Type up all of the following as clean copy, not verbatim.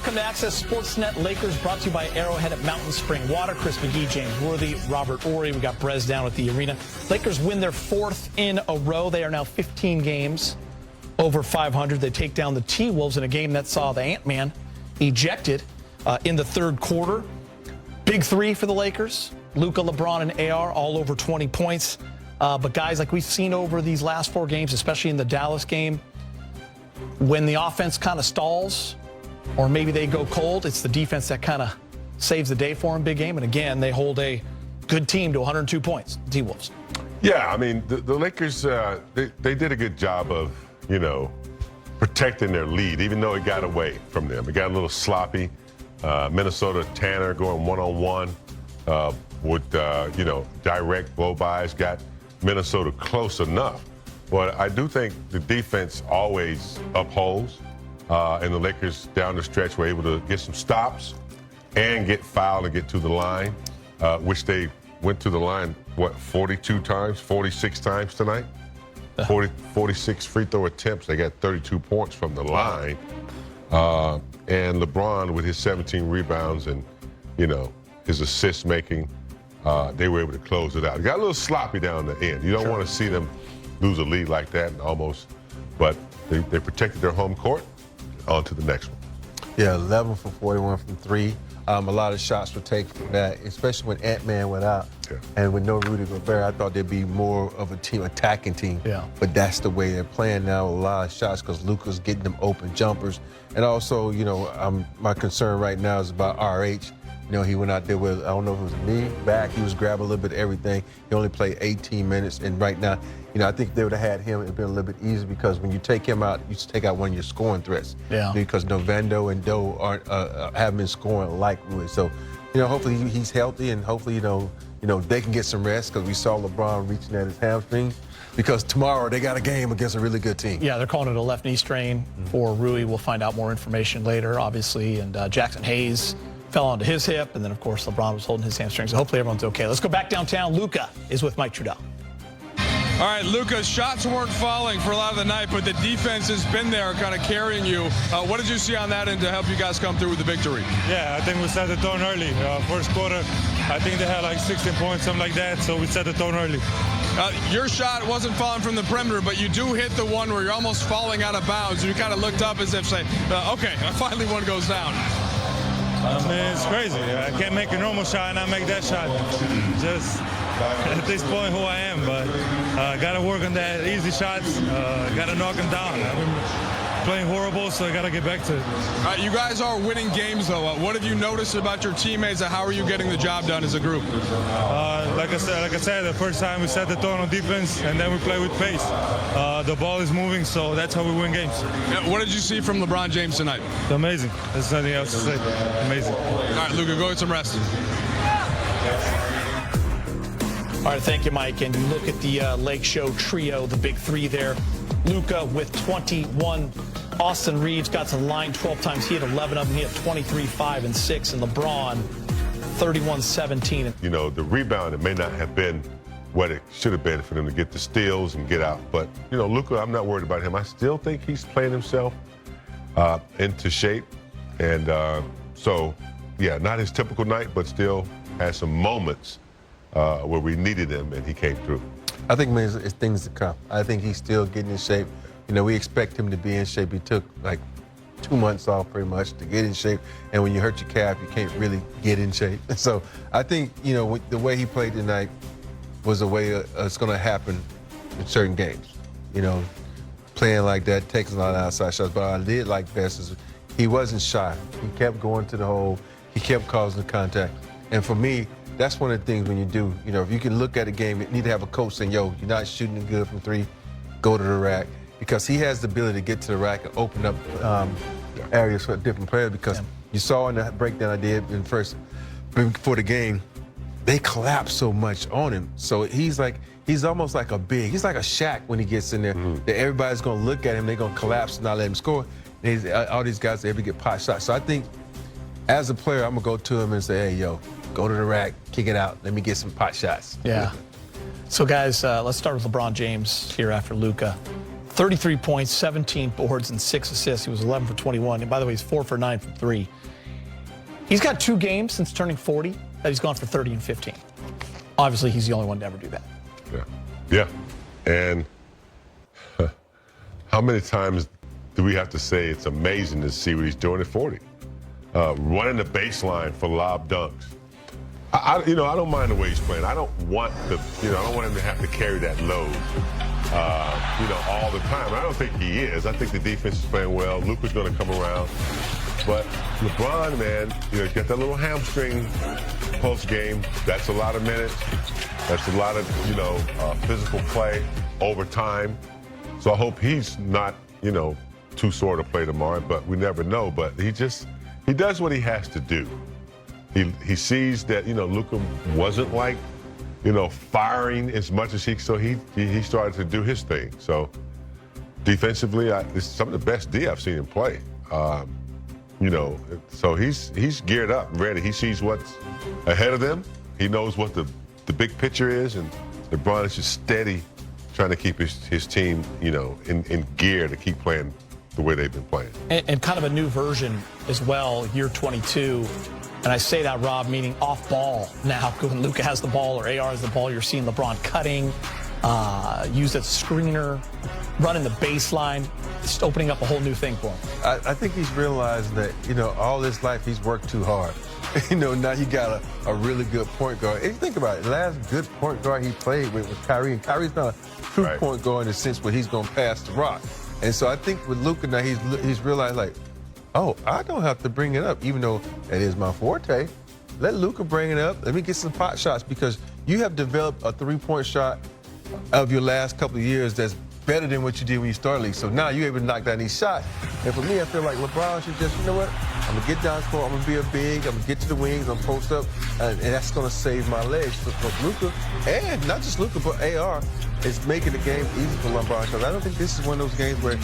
welcome to Access Sportsnet Lakers, brought to you by Arrowhead at Mountain Spring Water. Chris McGee, James Worthy, Robert Ory. We got Brez down at the arena. Lakers win their 4th in a row. They are now 15 games over 500. They take down the T-Wolves in a game that saw the Ant-Man ejected in the 3rd quarter. Big 3 for the Lakers. Luka, LeBron, and AR all over 20 points. But guys, like we've seen over these last 4 games, especially in the Dallas game, when the offense kind of stalls or maybe they go cold, it's the defense that kind of saves the day for them, big game. And again, they hold a good team to 102 points, the T-Wolves. Yeah, I mean, the Lakers, they did a good job of, protecting their lead, even though it got away from them. It got a little sloppy. Minnesota, Tanner going one-on-one with, direct blow-bys, got Minnesota close enough. But I do think the defense always upholds, and the Lakers down the stretch were able to get some stops and get fouled and get to the line, which they went to the line, 42 times, 46 times tonight? 46 free throw attempts. They got 32 points from the line. And LeBron, with his 17 rebounds and, his assist making, they were able to close it out. It got a little sloppy down the end. You don't want to see them lose a lead like that but they protected their home court. On to the next one. Yeah, 11 for 41 from 3. A lot of shots were taken from that, especially when Ant-Man went out. Yeah. And with no Rudy Gobert, I thought there'd be more of a team, attacking team. Yeah. But that's the way they're playing now, a lot of shots because Luka's getting them open jumpers. And also, my concern right now is about RH. He went out there with, I don't know if it was knee, back. He was grabbing a little bit of everything. He only played 18 minutes. And right now, I think if they would have had him, it would have been a little bit easier because when you take him out, you take out one of your scoring threats. Yeah. Because Novendo and Doe haven't been scoring like Rui. So, hopefully he's healthy and hopefully, they can get some rest because we saw LeBron reaching at his hamstring. Because tomorrow they got a game against a really good team. Yeah, they're calling it a left knee strain for Rui. We'll find out more information later, obviously. And Jackson Hayes fell onto his hip, and then, of course, LeBron was holding his hamstring. So hopefully everyone's okay. Let's go back downtown. Luka is with Mike Trudell. All right, Luka, shots weren't falling for a lot of the night, but the defense has been there kind of carrying you. What did you see on that end to help you guys come through with the victory? Yeah, I think we set the tone early. First quarter, I think they had like 16 points, something like that, so we set the tone early. Your shot wasn't falling from the perimeter, but you do hit the one where you're almost falling out of bounds. You kind of looked up as if saying, okay, finally one goes down. I mean, it's crazy. I can't make a normal shot and not make that shot. Just at this point who I am, but got to work on that easy shots. Got to knock them down. I've been playing horrible, so I got to get back to it. You guys are winning games, though. What have you noticed about your teammates, and how are you getting the job done as a group? Like I said, the first time we set the tone on defense, and then we play with pace. The ball is moving, so that's how we win games. What did you see from LeBron James tonight? It's amazing. There's nothing else to say. Amazing. All right, Luka, go get some rest. All right, thank you, Mike. And you look at the Lake Show trio, the big 3 there. Luka with 21. Austin Reeves got to the line 12 times. He had 11 of them. He had 23, 5, and 6. And LeBron, 31, 17. The rebound, it may not have been what it should have been for them to get the steals and get out. But, Luka, I'm not worried about him. I still think he's playing himself into shape. And so, yeah, not his typical night, but still has some moments where we needed him, and he came through. I think it's things to come. I think he's still getting in shape. We expect him to be in shape. He took like 2 months off pretty much to get in shape. And when you hurt your calf, you can't really get in shape. So I think, the way he played tonight was the way it's going to happen in certain games. Playing like that takes a lot of outside shots. But what I did like best is he wasn't shy. He kept going to the hole. He kept causing the contact. And for me, that's one of the things when you do, if you can look at a game, you need to have a coach saying, yo, you're not shooting it good from 3, go to the rack. Because he has the ability to get to the rack and open up areas for different players. Because you saw in the breakdown I did before the game, they collapse so much on him. So he's almost like he's like a Shaq when he gets in there. That everybody's going to look at him, they're going to collapse and not let him score. All these guys, they ever get pot shots. So I think as a player, I'm going to go to him and say, hey, yo, go to the rack, kick it out, let me get some pot shots. Yeah. So, guys, let's start with LeBron James here after Luka. 33 points, 17 boards, and 6 assists. He was 11 for 21. And by the way, he's 4 for 9 from 3. He's got 2 games since turning 40 that he's gone for 30 and 15. Obviously, he's the only one to ever do that. Yeah. And how many times do we have to say it's amazing to see what he's doing at 40? Running the baseline for lob dunks. I don't mind the way he's playing. I don't want I don't want him to have to carry that load, all the time. I don't think he is. I think the defense is playing well. Luka's going to come around. But LeBron, man, he's got that little hamstring post game. That's a lot of minutes. That's a lot of, physical play over time. So I hope he's not, too sore to play tomorrow, but we never know. But he does what he has to do. He sees that, Luka wasn't like, firing as much as so he started to do his thing. So defensively, it's some of the best D I've seen him play. So he's geared up and ready. He sees what's ahead of them. He knows what the big picture is, and LeBron is just steady trying to keep his team, in gear to keep playing the way they've been playing. And kind of a new version as well, year 22. And I say that, Rob, meaning off ball now. When Luka has the ball or AR has the ball, you're seeing LeBron cutting, used as a screener, running the baseline, just opening up a whole new thing for him. I think he's realized that, all his life he's worked too hard. Now he got a really good point guard. If you think about it, the last good point guard he played with was Kyrie. And Kyrie's not a true point guard in the sense where he's going to pass the rock. And so I think with Luka now, he's realized, like, oh, I don't have to bring it up, even though that is my forte. Let Luka bring it up. Let me get some pot shots, because you have developed a three-point shot of your last couple of years that's better than what you did when you started league. So now you're able to knock down these shots. And for me, I feel like LeBron should just, you know what? I'm going to get down the court. I'm going to be a big. I'm going to get to the wings. I'm going to post up. And that's going to save my legs. For Luka, and not just Luka, but AR, is making the game easy for LeBron. Because I don't think this is one of those games where,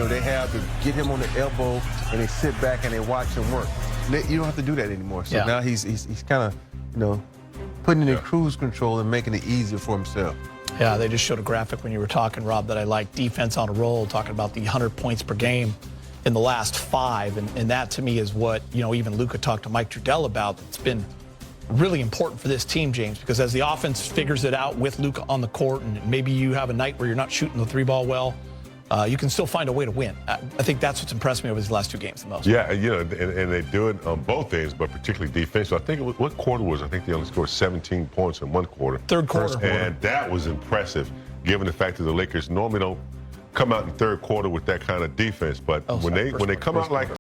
they have to get him on the elbow and they sit back and they watch him work. You don't have to do that anymore. So now he's kind of, putting it in cruise control and making it easier for himself. Yeah, they just showed a graphic when you were talking, Rob, that I like. Defense on a roll, talking about the 100 points per game in the last 5. And that, to me, is what, even Luka talked to Mike Trudell about. It's been really important for this team, James, because as the offense figures it out with Luka on the court, and maybe you have a night where you're not shooting the 3-ball well, you can still find a way to win. I think that's what's impressed me over these last 2 games the most. Yeah, and they do it on both ends, but particularly defense. So I think what quarter was it? I think they only scored 17 points in one quarter. Third quarter. And that was impressive, given the fact that the Lakers normally don't come out in third quarter with that kind of defense. But when they come out like